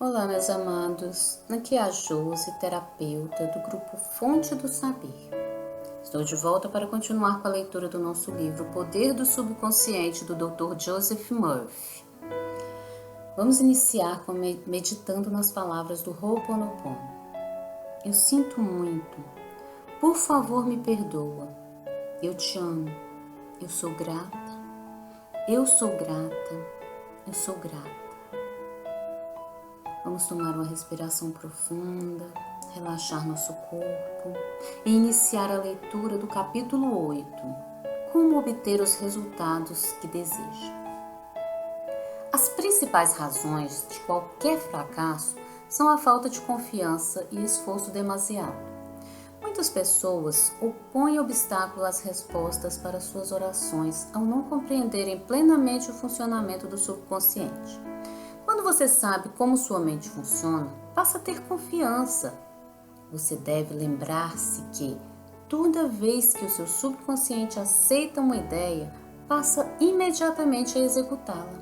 Olá, meus amados. Aqui é a Josi, terapeuta do grupo Fonte do Saber. Estou de volta para continuar com a leitura do nosso livro O Poder do Subconsciente, do Dr. Joseph Murphy. Vamos iniciar meditando nas palavras do Ho'oponopono. Eu sinto muito. Por favor, me perdoa. Eu te amo. Eu sou grata. Eu sou grata. Eu sou grata. Vamos tomar uma respiração profunda, relaxar nosso corpo e iniciar a leitura do capítulo 8, Como obter os resultados que deseja. As principais razões de qualquer fracasso são a falta de confiança e esforço demasiado. Muitas pessoas opõem obstáculos às respostas para suas orações ao não compreenderem plenamente o funcionamento do subconsciente. Quando você sabe como sua mente funciona, passa a ter confiança. Você deve lembrar-se que, toda vez que o seu subconsciente aceita uma ideia, passa imediatamente a executá-la.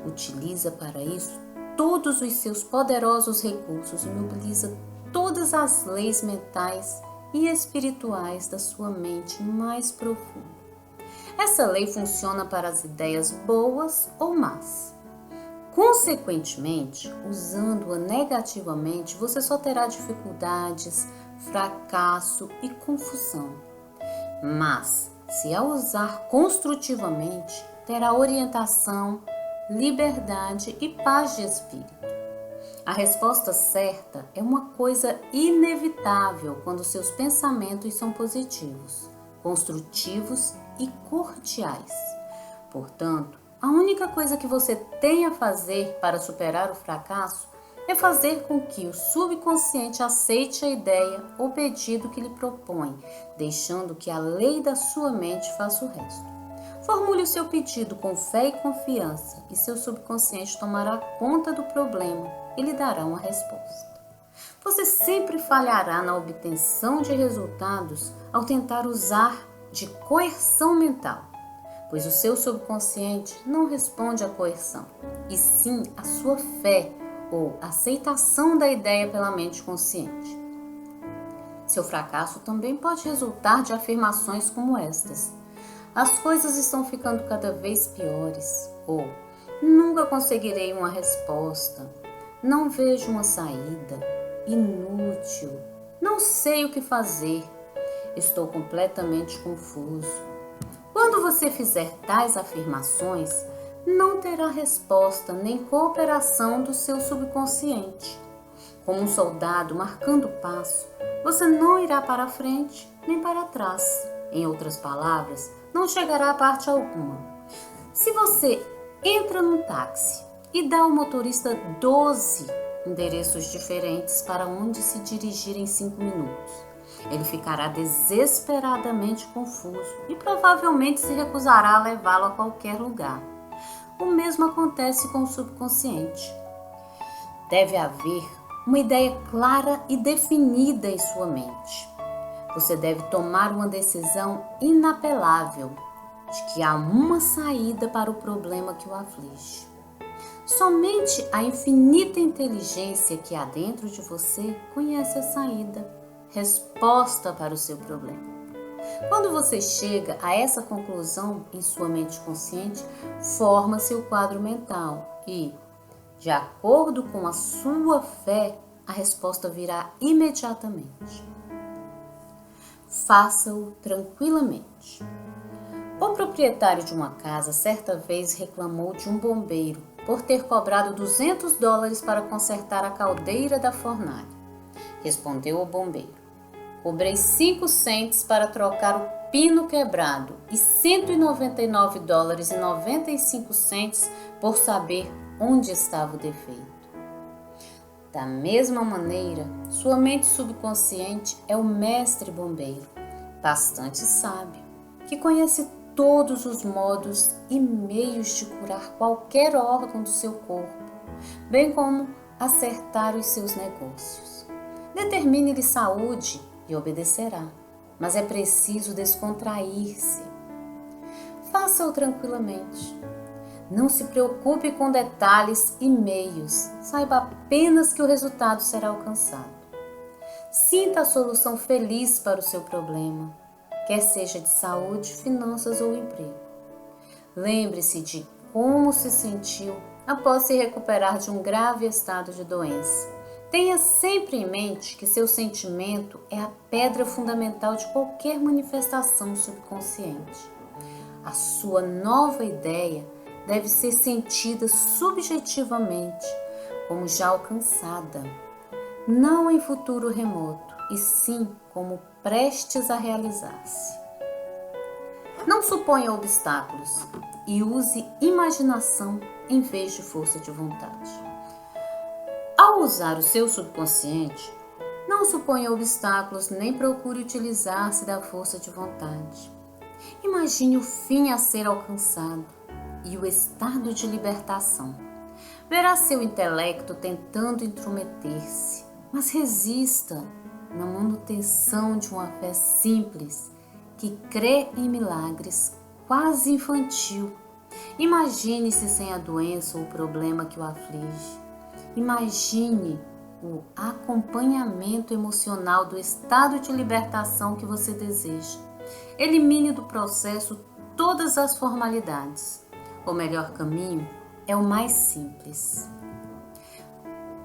Utiliza para isso todos os seus poderosos recursos e mobiliza todas as leis mentais e espirituais da sua mente mais profunda. Essa lei funciona para as ideias boas ou más. Consequentemente, usando-a negativamente, você só terá dificuldades, fracasso e confusão. Mas, se a usar construtivamente, terá orientação, liberdade e paz de espírito. A resposta certa é uma coisa inevitável quando seus pensamentos são positivos, construtivos e cordiais. Portanto, a única coisa que você tem a fazer para superar o fracasso é fazer com que o subconsciente aceite a ideia ou pedido que lhe propõe, deixando que a lei da sua mente faça o resto. Formule o seu pedido com fé e confiança e seu subconsciente tomará conta do problema e lhe dará uma resposta. Você sempre falhará na obtenção de resultados ao tentar usar de coerção mental, pois o seu subconsciente não responde à coerção, e sim à sua fé ou aceitação da ideia pela mente consciente. Seu fracasso também pode resultar de afirmações como estas: as coisas estão ficando cada vez piores, ou nunca conseguirei uma resposta, não vejo uma saída, inútil, não sei o que fazer, estou completamente confuso. Quando você fizer tais afirmações, não terá resposta nem cooperação do seu subconsciente. Como um soldado marcando o passo, você não irá para a frente nem para trás. Em outras palavras, não chegará a parte alguma. Se você entra num táxi e dá ao motorista 12 endereços diferentes para onde se dirigir em 5 minutos, ele ficará desesperadamente confuso e provavelmente se recusará a levá-lo a qualquer lugar. O mesmo acontece com o subconsciente. Deve haver uma ideia clara e definida em sua mente. Você deve tomar uma decisão inapelável de que há uma saída para o problema que o aflige. Somente a infinita inteligência que há dentro de você conhece a saída, resposta para o seu problema. Quando você chega a essa conclusão em sua mente consciente, forma-se o quadro mental e, de acordo com a sua fé, a resposta virá imediatamente. Faça-o tranquilamente. O proprietário de uma casa certa vez reclamou de um bombeiro por ter cobrado $200 para consertar a caldeira da fornalha. Respondeu o bombeiro: cobrei 5 cents para trocar o pino quebrado e $199,95 por saber onde estava o defeito. Da mesma maneira, sua mente subconsciente é o mestre bombeiro, bastante sábio, que conhece todos os modos e meios de curar qualquer órgão do seu corpo, bem como acertar os seus negócios. Determine-lhe saúde e obedecerá, mas é preciso descontrair-se. Faça-o tranquilamente. Não se preocupe com detalhes e meios, saiba apenas que o resultado será alcançado. Sinta a solução feliz para o seu problema, quer seja de saúde, finanças ou emprego. Lembre-se de como se sentiu após se recuperar de um grave estado de doença. Tenha sempre em mente que seu sentimento é a pedra fundamental de qualquer manifestação subconsciente. A sua nova ideia deve ser sentida subjetivamente como já alcançada, não em futuro remoto, e sim como prestes a realizar-se. Não suponha obstáculos e use imaginação em vez de força de vontade. Ao usar o seu subconsciente, não suponha obstáculos nem procure utilizar-se da força de vontade. Imagine o fim a ser alcançado e o estado de libertação. Verá seu intelecto tentando intrometer-se, mas resista na manutenção de uma fé simples que crê em milagres, quase infantil. Imagine-se sem a doença ou o problema que o aflige. Imagine o acompanhamento emocional do estado de libertação que você deseja. Elimine do processo todas as formalidades. O melhor caminho é o mais simples.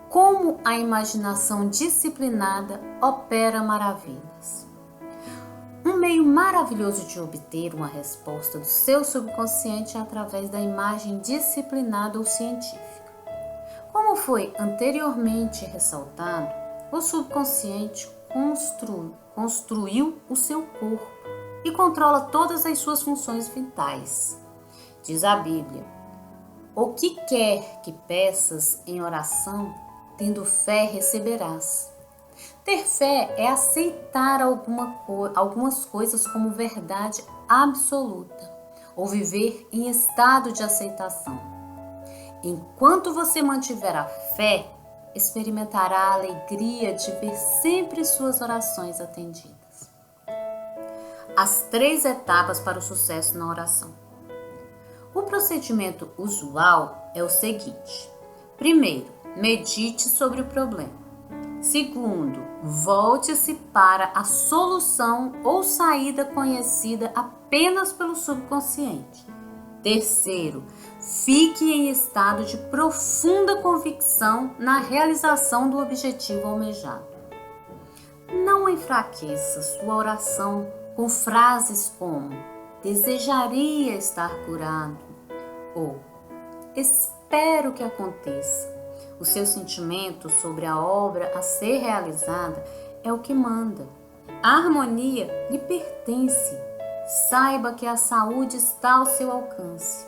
Como a imaginação disciplinada opera maravilhas. Um meio maravilhoso de obter uma resposta do seu subconsciente é através da imagem disciplinada ou científica. Como foi anteriormente ressaltado, o subconsciente construiu o seu corpo e controla todas as suas funções vitais. Diz a Bíblia: o que quer que peças em oração, tendo fé receberás. Ter fé é aceitar algumas coisas como verdade absoluta, ou viver em estado de aceitação. Enquanto você mantiver a fé, experimentará a alegria de ver sempre suas orações atendidas. As 3 etapas para o sucesso na oração. O procedimento usual é o seguinte: primeiro, medite sobre o problema. Segundo, volte-se para a solução ou saída conhecida apenas pelo subconsciente. Terceiro, fique em estado de profunda convicção na realização do objetivo almejado. Não enfraqueça sua oração com frases como desejaria estar curado ou espero que aconteça. O seu sentimento sobre a obra a ser realizada é o que manda. A harmonia lhe pertence. Saiba que a saúde está ao seu alcance.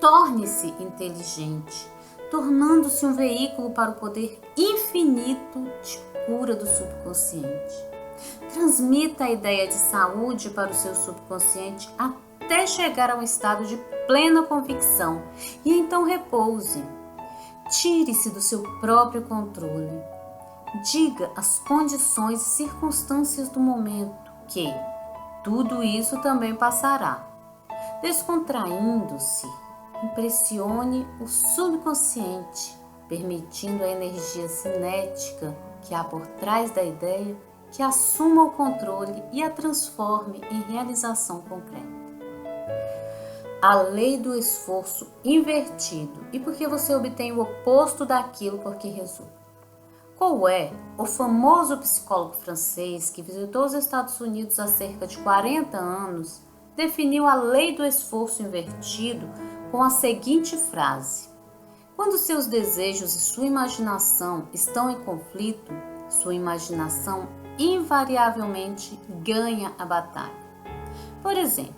Torne-se inteligente, tornando-se um veículo para o poder infinito de cura do subconsciente. Transmita a ideia de saúde para o seu subconsciente até chegar a um estado de plena convicção e então repouse. Tire-se do seu próprio controle. Diga as condições e circunstâncias do momento que tudo isso também passará. Descontraindo-se, impressione o subconsciente, permitindo a energia cinética que há por trás da ideia que assuma o controle e a transforme em realização concreta. A lei do esforço invertido e porque você obtém o oposto daquilo por que resulta. Coué, o famoso psicólogo francês que visitou os Estados Unidos há cerca de 40 anos, definiu a lei do esforço invertido com a seguinte frase: quando seus desejos e sua imaginação estão em conflito, sua imaginação invariavelmente ganha a batalha. Por exemplo,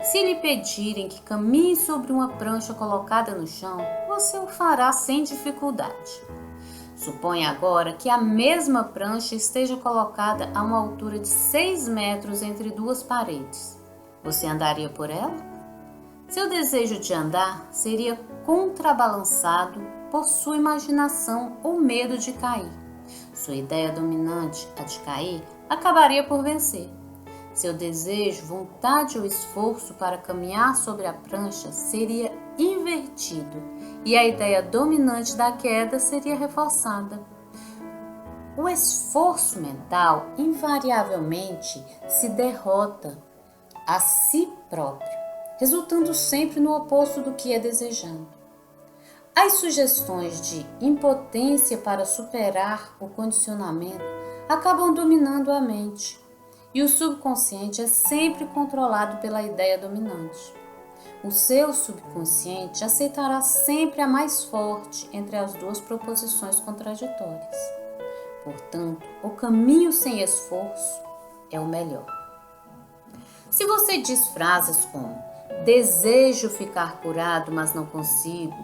se lhe pedirem que caminhe sobre uma prancha colocada no chão, você o fará sem dificuldade. Suponha agora que a mesma prancha esteja colocada a uma altura de 6 metros entre 2 paredes. Você andaria por ela? Seu desejo de andar seria contrabalançado por sua imaginação ou medo de cair. Sua ideia dominante, a de cair, acabaria por vencer. Seu desejo, vontade ou esforço para caminhar sobre a prancha seria invertido e a ideia dominante da queda seria reforçada. O esforço mental invariavelmente se derrota a si próprio, resultando sempre no oposto do que é desejado. As sugestões de impotência para superar o condicionamento acabam dominando a mente, e o subconsciente é sempre controlado pela ideia dominante. O seu subconsciente aceitará sempre a mais forte entre as duas proposições contraditórias. Portanto, o caminho sem esforço é o melhor. Se você diz frases como desejo ficar curado, mas não consigo,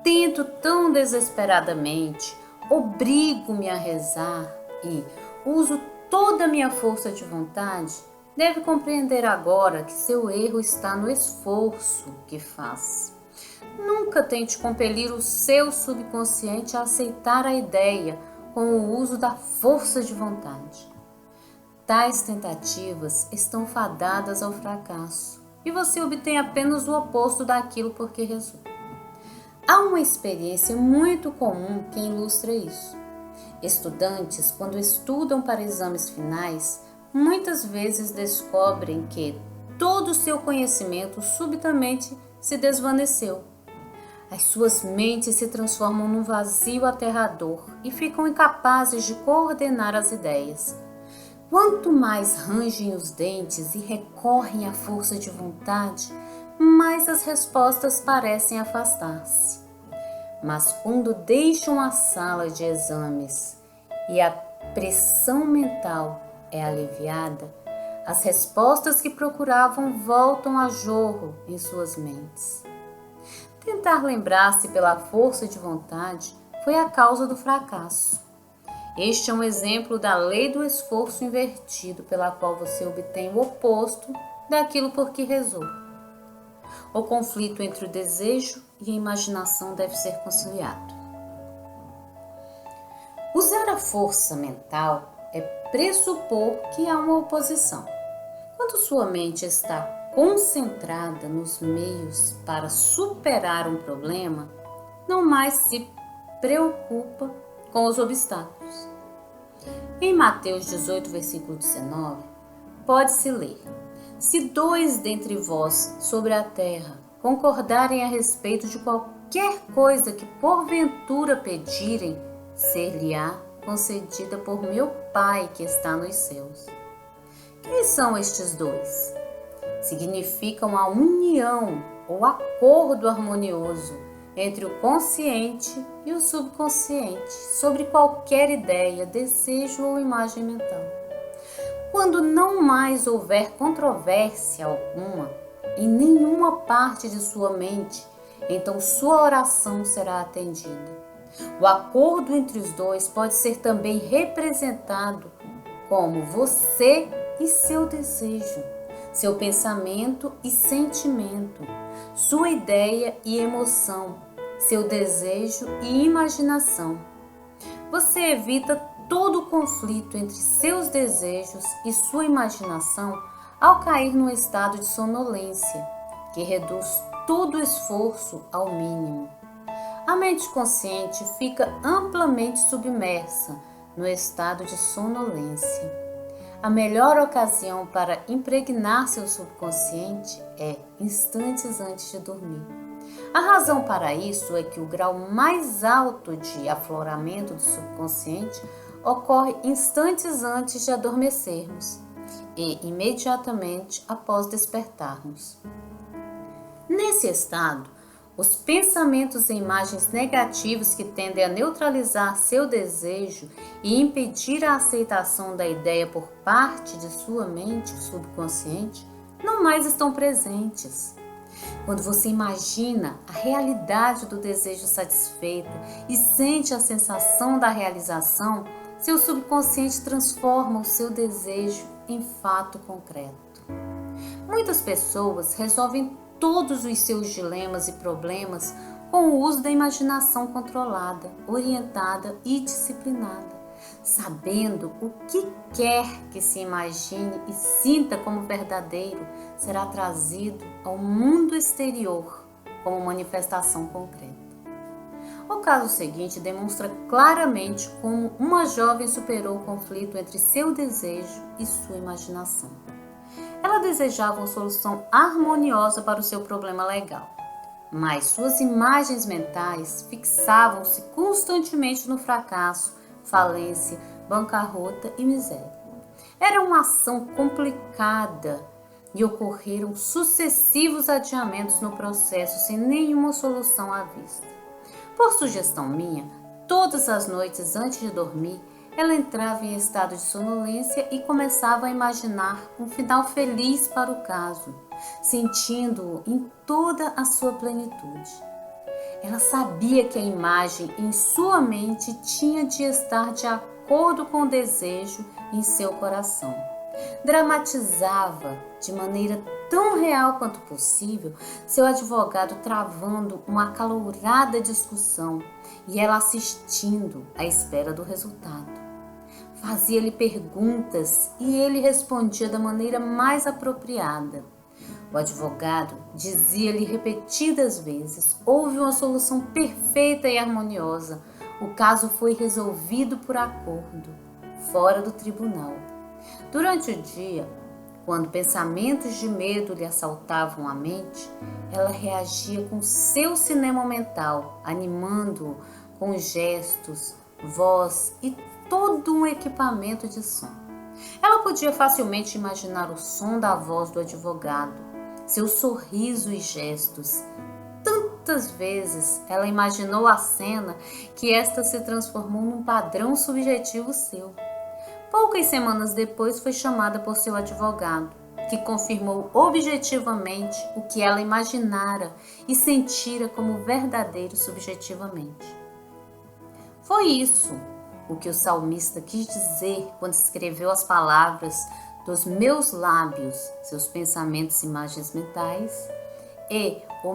tento tão desesperadamente, obrigo-me a rezar e uso toda a minha força de vontade, deve compreender agora que seu erro está no esforço que faz. Nunca tente compelir o seu subconsciente a aceitar a ideia com o uso da força de vontade. Tais tentativas estão fadadas ao fracasso e você obtém apenas o oposto daquilo por que rezou. Há uma experiência muito comum que ilustra isso. Estudantes, quando estudam para exames finais, muitas vezes descobrem que todo o seu conhecimento subitamente se desvaneceu. As suas mentes se transformam num vazio aterrador e ficam incapazes de coordenar as ideias. Quanto mais rangem os dentes e recorrem à força de vontade, mais as respostas parecem afastar-se. Mas quando deixam a sala de exames e a pressão mental é aliviada, as respostas que procuravam voltam a jorro em suas mentes. Tentar lembrar-se pela força de vontade foi a causa do fracasso. Este é um exemplo da lei do esforço invertido, pela qual você obtém o oposto daquilo por que rezou. O conflito entre o desejo e a imaginação deve ser conciliado. Usar a força mental é pressupor que há uma oposição. Quando sua mente está concentrada nos meios para superar um problema, não mais se preocupa com os obstáculos. Em Mateus 18, versículo 19, pode-se ler: se dois dentre vós sobre a terra concordarem a respeito de qualquer coisa que porventura pedirem, ser-lhe-á concedida por meu Pai que está nos céus. Quem são estes dois? Significam a união ou acordo harmonioso entre o consciente e o subconsciente sobre qualquer ideia, desejo ou imagem mental. Quando não mais houver controvérsia alguma em nenhuma parte de sua mente, então sua oração será atendida. O acordo entre os dois pode ser também representado como você e seu desejo, seu pensamento e sentimento, sua ideia e emoção, seu desejo e imaginação. Você evita todo o conflito entre seus desejos e sua imaginação ao cair num estado de sonolência, que reduz todo o esforço ao mínimo. A mente consciente fica amplamente submersa no estado de sonolência. A melhor ocasião para impregnar seu subconsciente é instantes antes de dormir. A razão para isso é que o grau mais alto de afloramento do subconsciente ocorre instantes antes de adormecermos e imediatamente após despertarmos. Nesse estado, os pensamentos e imagens negativos que tendem a neutralizar seu desejo e impedir a aceitação da ideia por parte de sua mente subconsciente não mais estão presentes. Quando você imagina a realidade do desejo satisfeito e sente a sensação da realização, seu subconsciente transforma o seu desejo em fato concreto. Muitas pessoas resolvem todos os seus dilemas e problemas com o uso da imaginação controlada, orientada e disciplinada, sabendo o que quer que se imagine e sinta como verdadeiro será trazido ao mundo exterior como manifestação concreta. O caso seguinte demonstra claramente como uma jovem superou o conflito entre seu desejo e sua imaginação. Ela desejava uma solução harmoniosa para o seu problema legal, mas suas imagens mentais fixavam-se constantemente no fracasso, falência, bancarrota e miséria. Era uma ação complicada e ocorreram sucessivos adiamentos no processo sem nenhuma solução à vista. Por sugestão minha, todas as noites antes de dormir, ela entrava em estado de sonolência e começava a imaginar um final feliz para o caso, sentindo-o em toda a sua plenitude. Ela sabia que a imagem em sua mente tinha de estar de acordo com o desejo em seu coração. Dramatizava de maneira tão real quanto possível seu advogado travando uma acalorada discussão e ela assistindo à espera do resultado. Fazia-lhe perguntas e ele respondia da maneira mais apropriada. O advogado dizia-lhe repetidas vezes: houve uma solução perfeita e harmoniosa. O caso foi resolvido por acordo, fora do tribunal. Durante o dia, quando pensamentos de medo lhe assaltavam a mente, ela reagia com seu cinema mental, animando-o com gestos, voz e todo um equipamento de som. Ela podia facilmente imaginar o som da voz do advogado, seu sorriso e gestos. Tantas vezes ela imaginou a cena que esta se transformou num padrão subjetivo seu. Poucas semanas depois foi chamada por seu advogado, que confirmou objetivamente o que ela imaginara e sentira como verdadeiro subjetivamente. Foi isso o que o salmista quis dizer quando escreveu as palavras dos meus lábios, seus pensamentos e imagens mentais, e o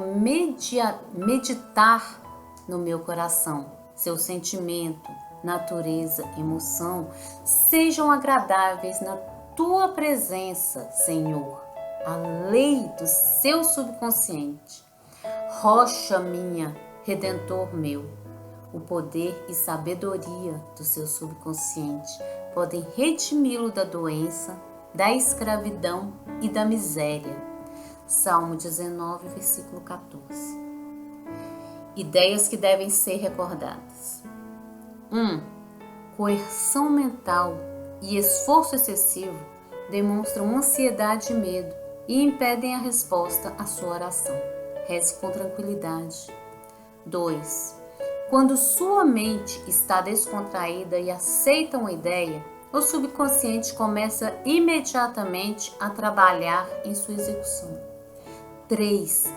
meditar no meu coração, seu sentimento, natureza, emoção, sejam agradáveis na tua presença, Senhor, a lei do seu subconsciente. Rocha minha, Redentor meu, o poder e sabedoria do seu subconsciente podem redimi-lo da doença, da escravidão e da miséria. Salmo 19, versículo 14. Ideias que devem ser recordadas. 1. Coerção mental e esforço excessivo demonstram ansiedade e medo e impedem a resposta à sua oração. Reze com tranquilidade. 2. Quando sua mente está descontraída e aceita uma ideia, o subconsciente começa imediatamente a trabalhar em sua execução. 3.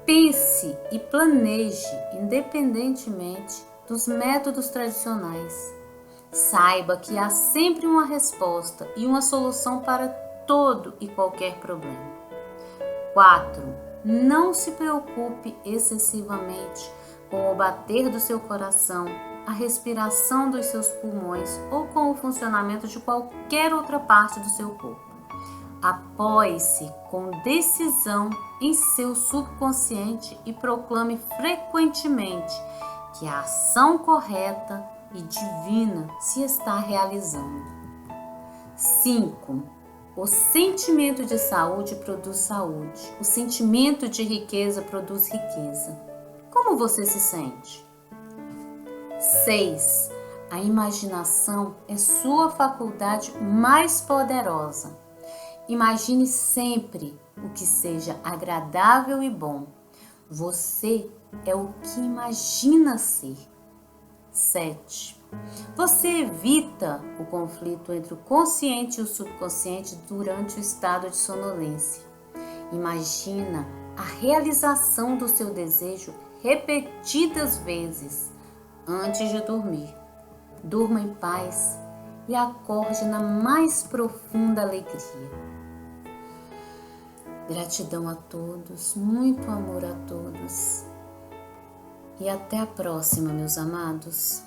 Pense e planeje independentemente dos métodos tradicionais. Saiba que há sempre uma resposta e uma solução para todo e qualquer problema. 4. Não se preocupe excessivamente com o bater do seu coração, a respiração dos seus pulmões ou com o funcionamento de qualquer outra parte do seu corpo. Apoie-se com decisão em seu subconsciente e proclame frequentemente que a ação correta e divina se está realizando. 5. O sentimento de saúde produz saúde. O sentimento de riqueza produz riqueza. Como você se sente? 6. A imaginação é sua faculdade mais poderosa. Imagine sempre o que seja agradável e bom. Você é o que imagina ser. 7. Você evita o conflito entre o consciente e o subconsciente durante o estado de sonolência. Imagina a realização do seu desejo repetidas vezes antes de dormir. Durma em paz e acorde na mais profunda alegria. Gratidão a todos, muito amor a todos. E até a próxima, meus amados.